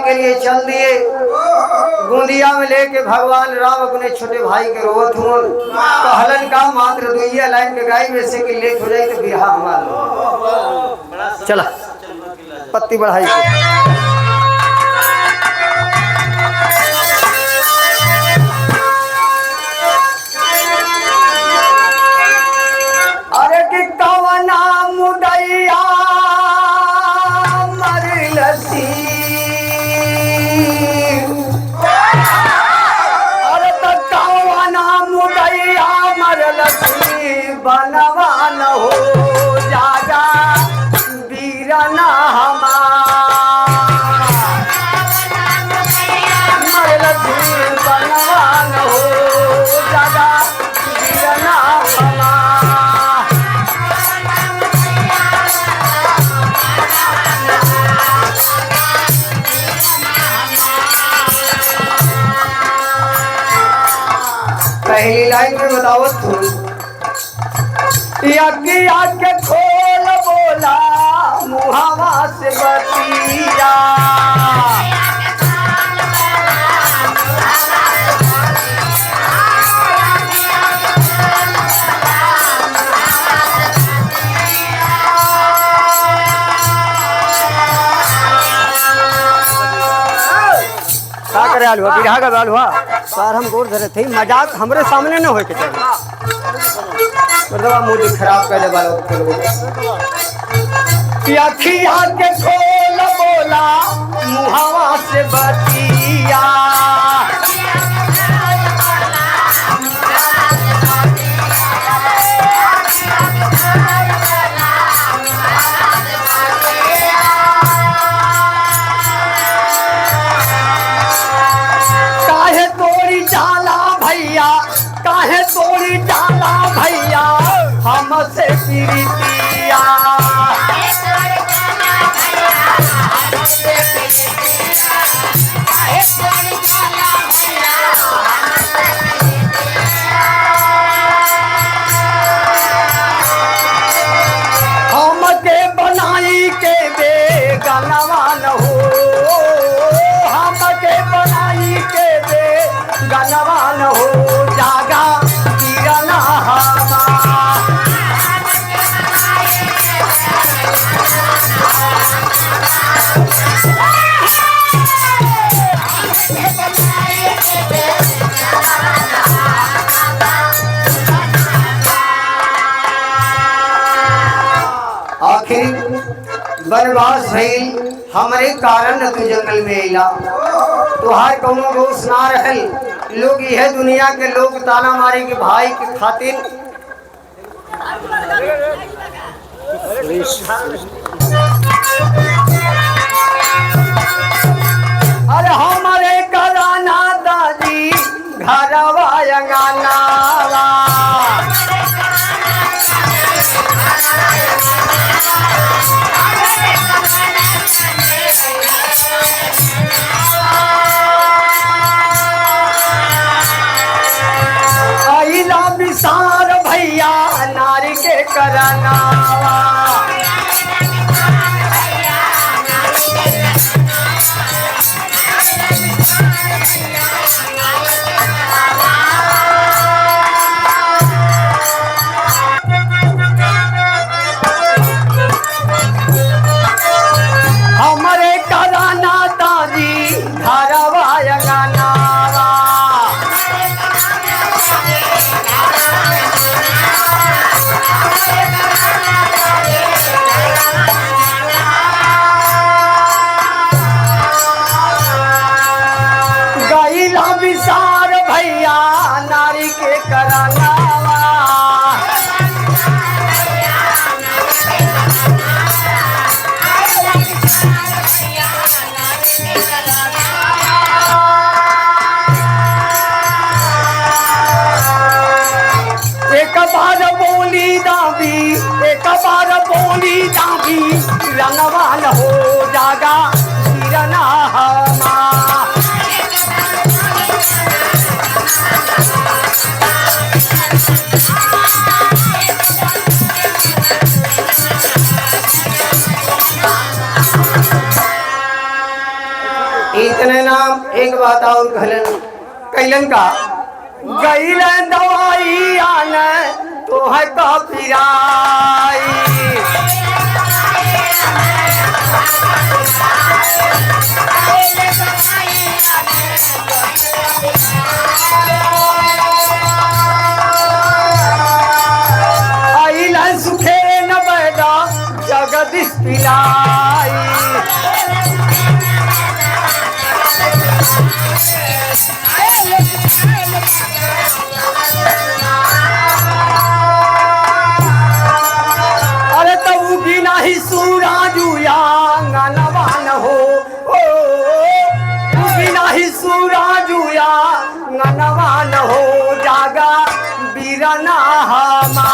के लिए चल दिए। गोंदिया में लेके भगवान राम अपने छोटे भाई के रोवत हुआ कहलन का मात्र दुइया लाइन के गाय वैसे कि लेट हो जाए तो बिरहा हमारा चला पत्ती बढ़ाई अरे कि कवना मुदैया मरलसी बनवा न हो जागा बीरना बनवा न हो जागा बीरना पहली लाइन में बतावत हूँ यज्ञ के खोल बोला मुहावा से बतिया क्या करे आलुआ बिरहा का आलुआ सर हम गोर धरे थे मजाक हमरे सामने न हो के चाहिए मतलब मुझे खराब कर दे बालों अखिया के खोल बोला मुहावा से बतिया काहे तोड़ी डाला भैया काहे तोड़ी डाला भैया हमसे प्रीतिया हमके बनाई के बेगनवा न हो हमके बनाई के बेगनवा न हो जागा बीरना आखिर बनवास भइल हमरे कारण तू जंगल में अइला तुहार कौनो दोष ना रहल लोग यह दुनिया के लोग ताना मारे के भाई के खातिर अरे हमारे कराना दादी घरवा अंगनावा विसार भैया नारी के करनावा हमारे कराना दादी घरवा अंगनावा गईला विसार भैया नारी के करनावा एक बार बोली दाबी एक बार बोली दाबी रंगवा न हो जागा बीरना इतने नाम एक बात और कहलन कैलन का गईल दवाई आने तो है का पिराई आइल सुखे न बैदा जगदीश पिलाई अरे तब भी नहीं सूराजुया नवान हो भी नहीं सूराजुया नवान हो जागा बीरना हमा